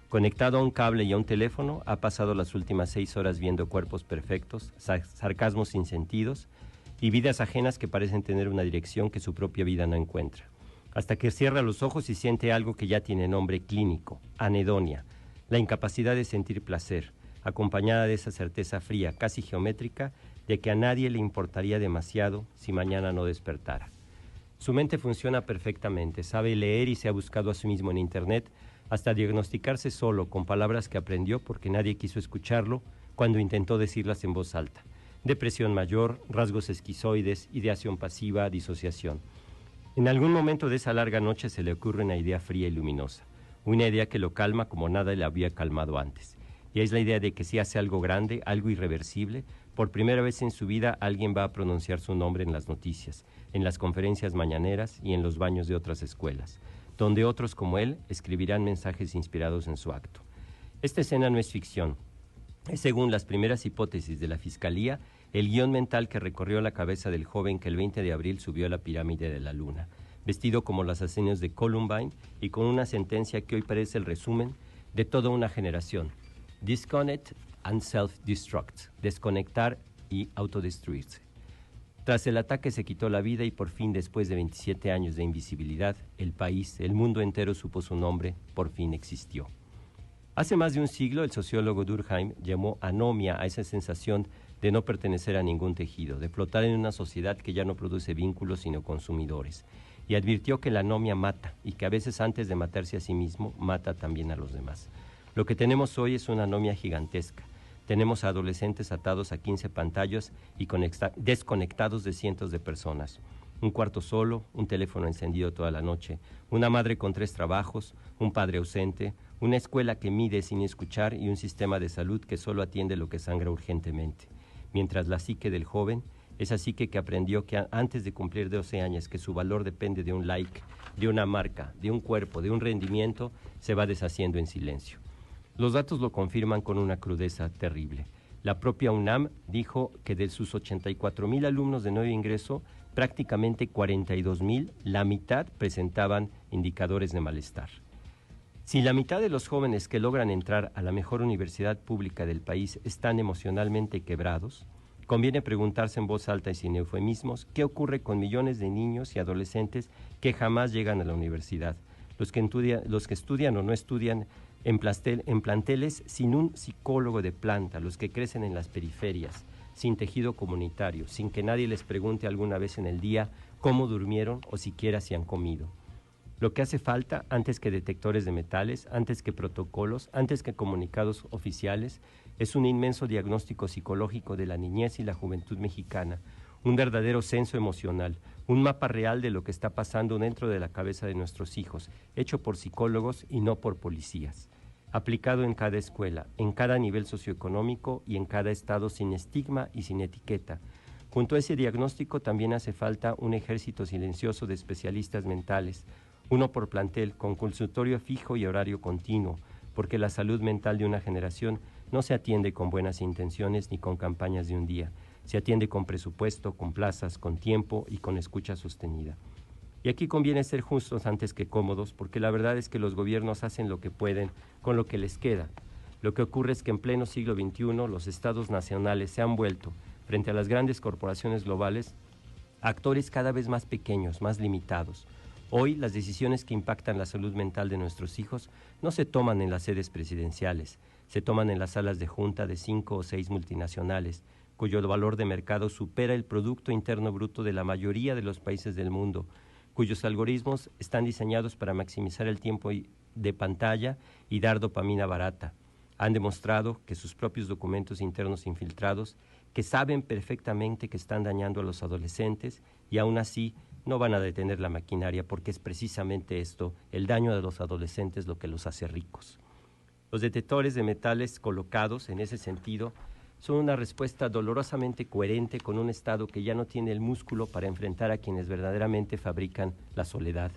Conectado a un cable y a un teléfono, ha pasado las últimas 6 horas viendo cuerpos perfectos, sarcasmos sin sentidos y vidas ajenas que parecen tener una dirección que su propia vida no encuentra. Hasta que cierra los ojos y siente algo que ya tiene nombre clínico, anedonia, la incapacidad de sentir placer, acompañada de esa certeza fría, casi geométrica, de que a nadie le importaría demasiado si mañana no despertara. Su mente funciona perfectamente, sabe leer y se ha buscado a sí mismo en Internet hasta diagnosticarse solo con palabras que aprendió porque nadie quiso escucharlo cuando intentó decirlas en voz alta. Depresión mayor, rasgos esquizoides, ideación pasiva, disociación. En algún momento de esa larga noche se le ocurre una idea fría y luminosa, una idea que lo calma como nada le había calmado antes. Y es la idea de que si hace algo grande, algo irreversible, por primera vez en su vida alguien va a pronunciar su nombre en las noticias, en las conferencias mañaneras y en los baños de otras escuelas, donde otros como él escribirán mensajes inspirados en su acto. Esta escena no es ficción. Es, según las primeras hipótesis de la Fiscalía, el guión mental que recorrió la cabeza del joven que el 20 de abril subió a la pirámide de la Luna, vestido como los asesinos de Columbine y con una sentencia que hoy parece el resumen de toda una generación: disconnect and self-destruct, desconectar y autodestruirse. Tras el ataque se quitó la vida y por fin, después de 27 años de invisibilidad, el país, el mundo entero supo su nombre, por fin existió. Hace más de un siglo, el sociólogo Durkheim llamó anomia a esa sensación de no pertenecer a ningún tejido, de flotar en una sociedad que ya no produce vínculos sino consumidores, y advirtió que la anomia mata y que a veces antes de matarse a sí mismo, mata también a los demás. Lo que tenemos hoy es una anomia gigantesca. Tenemos a adolescentes atados a 15 pantallas y desconectados de cientos de personas. Un cuarto solo, un teléfono encendido toda la noche, una madre con 3 trabajos, un padre ausente, una escuela que mide sin escuchar y un sistema de salud que solo atiende lo que sangra urgentemente. Mientras la psique del joven, esa psique que aprendió que antes de cumplir 12 años que su valor depende de un like, de una marca, de un cuerpo, de un rendimiento, se va deshaciendo en silencio. Los datos lo confirman con una crudeza terrible. La propia UNAM dijo que de sus 84,000 alumnos de nuevo ingreso, prácticamente 42,000, la mitad presentaban indicadores de malestar. Si la mitad de los jóvenes que logran entrar a la mejor universidad pública del país están emocionalmente quebrados, conviene preguntarse en voz alta y sin eufemismos qué ocurre con millones de niños y adolescentes que jamás llegan a la universidad, los que estudian o no estudian en planteles sin un psicólogo de planta, los que crecen en las periferias, sin tejido comunitario, sin que nadie les pregunte alguna vez en el día cómo durmieron o siquiera si han comido. Lo que hace falta, antes que detectores de metales, antes que protocolos, antes que comunicados oficiales, es un inmenso diagnóstico psicológico de la niñez y la juventud mexicana, un verdadero censo emocional, un mapa real de lo que está pasando dentro de la cabeza de nuestros hijos, hecho por psicólogos y no por policías, aplicado en cada escuela, en cada nivel socioeconómico y en cada estado sin estigma y sin etiqueta. Junto a ese diagnóstico también hace falta un ejército silencioso de especialistas mentales, uno por plantel, con consultorio fijo y horario continuo, porque la salud mental de una generación no se atiende con buenas intenciones ni con campañas de un día. Se atiende con presupuesto, con plazas, con tiempo y con escucha sostenida. Y aquí conviene ser justos antes que cómodos, porque la verdad es que los gobiernos hacen lo que pueden con lo que les queda. Lo que ocurre es que en pleno siglo XXI los estados nacionales se han vuelto, frente a las grandes corporaciones globales, actores cada vez más pequeños, más limitados. Hoy las decisiones que impactan la salud mental de nuestros hijos no se toman en las sedes presidenciales, se toman en las salas de junta de 5 o 6 multinacionales, cuyo valor de mercado supera el Producto Interno Bruto de la mayoría de los países del mundo, cuyos algoritmos están diseñados para maximizar el tiempo de pantalla y dar dopamina barata. Han demostrado que sus propios documentos internos infiltrados, que saben perfectamente que están dañando a los adolescentes y aún así no van a detener la maquinaria porque es precisamente esto, el daño de los adolescentes, lo que los hace ricos. Los detectores de metales colocados en ese sentido son una respuesta dolorosamente coherente con un Estado que ya no tiene el músculo para enfrentar a quienes verdaderamente fabrican la soledad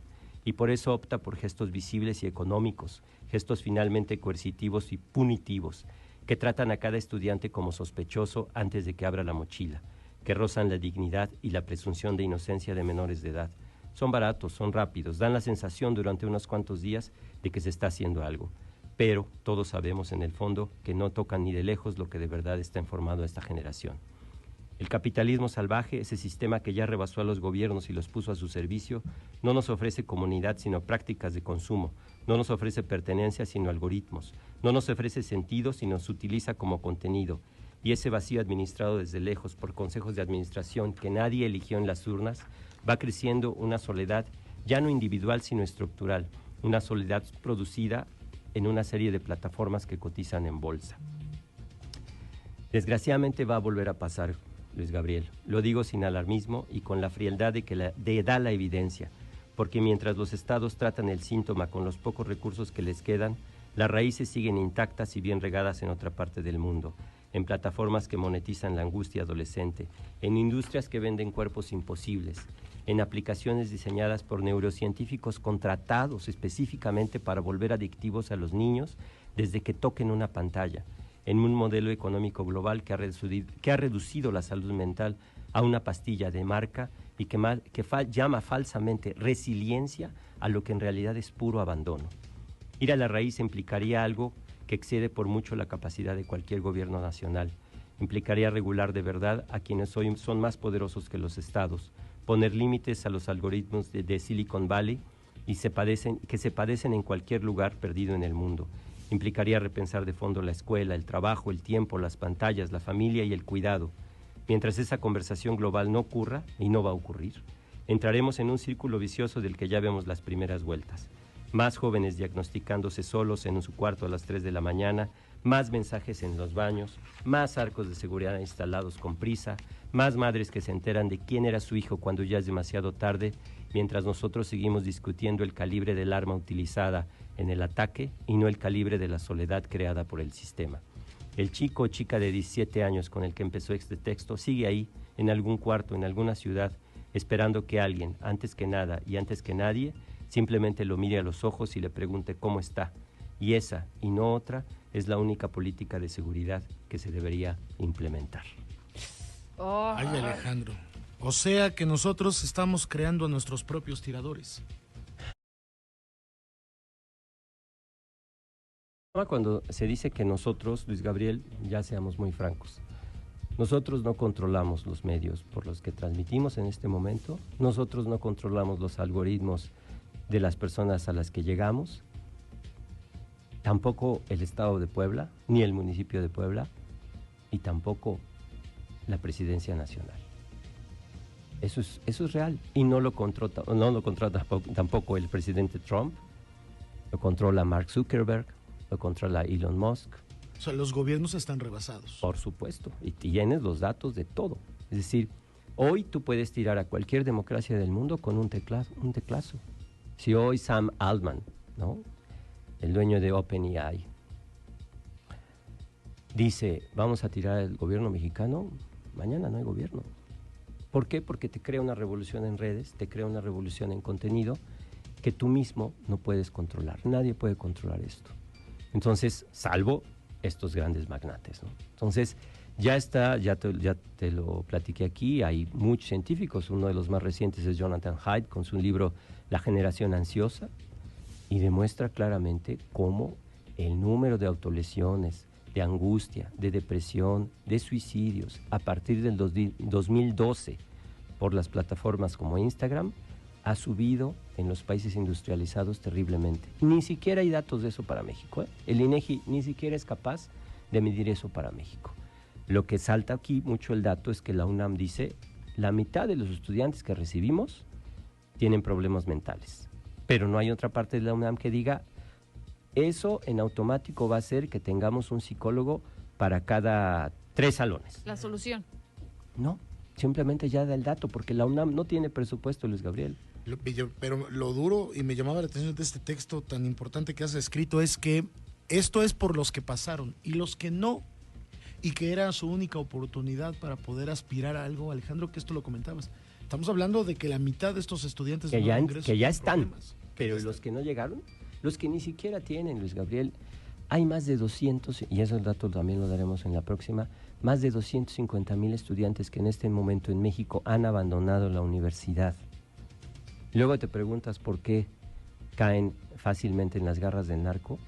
y por eso opta por gestos visibles y económicos, gestos finalmente coercitivos y punitivos, que tratan a cada estudiante como sospechoso antes de que abra la mochila, que rozan la dignidad y la presunción de inocencia de menores de edad. Son baratos, son rápidos, dan la sensación durante unos cuantos días de que se está haciendo algo. pero todos sabemos en el fondo que no tocan ni de lejos lo que de verdad está informado a esta generación. El capitalismo salvaje, ese sistema que ya rebasó a los gobiernos y los puso a su servicio, no nos ofrece comunidad sino prácticas de consumo, no nos ofrece pertenencia sino algoritmos, no nos ofrece sentido sino se utiliza como contenido. Y ese vacío administrado desde lejos por consejos de administración que nadie eligió en las urnas, va creciendo una soledad ya no individual sino estructural, una soledad producida en una serie de plataformas que cotizan en bolsa. Desgraciadamente va a volver a pasar, Luis Gabriel. Lo digo sin alarmismo y con la frialdad de da la evidencia, porque mientras los estados tratan el síntoma con los pocos recursos que les quedan, las raíces siguen intactas y bien regadas en otra parte del mundo, en plataformas que monetizan la angustia adolescente, en industrias que venden cuerpos imposibles, en aplicaciones diseñadas por neurocientíficos contratados específicamente para volver adictivos a los niños desde que toquen una pantalla, en un modelo económico global que ha reducido la salud mental a una pastilla de marca y que llama falsamente resiliencia a lo que en realidad es puro abandono. Ir a la raíz implicaría algo que excede por mucho la capacidad de cualquier gobierno nacional. Implicaría regular de verdad a quienes hoy son más poderosos que los estados, poner límites a los algoritmos de Silicon Valley que se padecen en cualquier lugar perdido en el mundo. Implicaría repensar de fondo la escuela, el trabajo, el tiempo, las pantallas, la familia y el cuidado. Mientras esa conversación global no ocurra, y no va a ocurrir, entraremos en un círculo vicioso del que ya vemos las primeras vueltas. Más jóvenes diagnosticándose solos en su cuarto a las 3 de la mañana, más mensajes en los baños, más arcos de seguridad instalados con prisa, más madres que se enteran de quién era su hijo cuando ya es demasiado tarde, mientras nosotros seguimos discutiendo el calibre del arma utilizada en el ataque y no el calibre de la soledad creada por el sistema. El chico o chica de 17 años con el que empezó este texto sigue ahí, en algún cuarto, en alguna ciudad, esperando que alguien, antes que nada y antes que nadie, simplemente lo mire a los ojos y le pregunte cómo está. Y esa, y no otra, es la única política de seguridad que se debería implementar. Oh. Ay, Alejandro. O sea que nosotros estamos creando a nuestros propios tiradores. Cuando se dice que nosotros, Luis Gabriel, ya seamos muy francos, nosotros no controlamos los medios por los que transmitimos en este momento, nosotros no controlamos los algoritmos de las personas a las que llegamos, tampoco el Estado de Puebla, ni el municipio de Puebla, y tampoco la Presidencia Nacional. Eso es real, y no lo controla tampoco el presidente Trump, lo controla Mark Zuckerberg, lo controla Elon Musk. O sea, los gobiernos están rebasados. Por supuesto, y tienes los datos de todo. Es decir, hoy tú puedes tirar a cualquier democracia del mundo con un teclazo. Si hoy Sam Altman, ¿no?, el dueño de OpenAI, dice, vamos a tirar al gobierno mexicano, mañana no hay gobierno. ¿Por qué? Porque te crea una revolución en redes, te crea una revolución en contenido que tú mismo no puedes controlar. Nadie puede controlar esto. Entonces, salvo estos grandes magnates, ¿no? Entonces, ya te lo platiqué aquí, hay muchos científicos, uno de los más recientes es Jonathan Haidt con su libro La generación ansiosa, y demuestra claramente cómo el número de autolesiones, de angustia, de depresión, de suicidios, a partir del 2012 por las plataformas como Instagram, ha subido en los países industrializados terriblemente. Ni siquiera hay datos de eso para México, ¿eh? El INEGI ni siquiera es capaz de medir eso para México. Lo que salta aquí mucho el dato es que la UNAM dice, la mitad de los estudiantes que recibimos tienen problemas mentales. Pero no hay otra parte de la UNAM que diga, eso en automático va a hacer que tengamos un psicólogo para cada 3 salones. La solución. No, simplemente ya da el dato, porque la UNAM no tiene presupuesto, Luis Gabriel. Pero lo duro, y me llamaba la atención de este texto tan importante que has escrito, es que esto es por los que pasaron, y los que no, y que era su única oportunidad para poder aspirar a algo, Alejandro, que esto lo comentabas. Estamos hablando de que la mitad de estos estudiantes que ya están, pero los que no llegaron, los que ni siquiera tienen, Luis Gabriel, hay más de 200, y ese dato también lo daremos en la próxima, más de 250,000 estudiantes que en este momento en México han abandonado la universidad. Luego te preguntas por qué caen fácilmente en las garras del narco.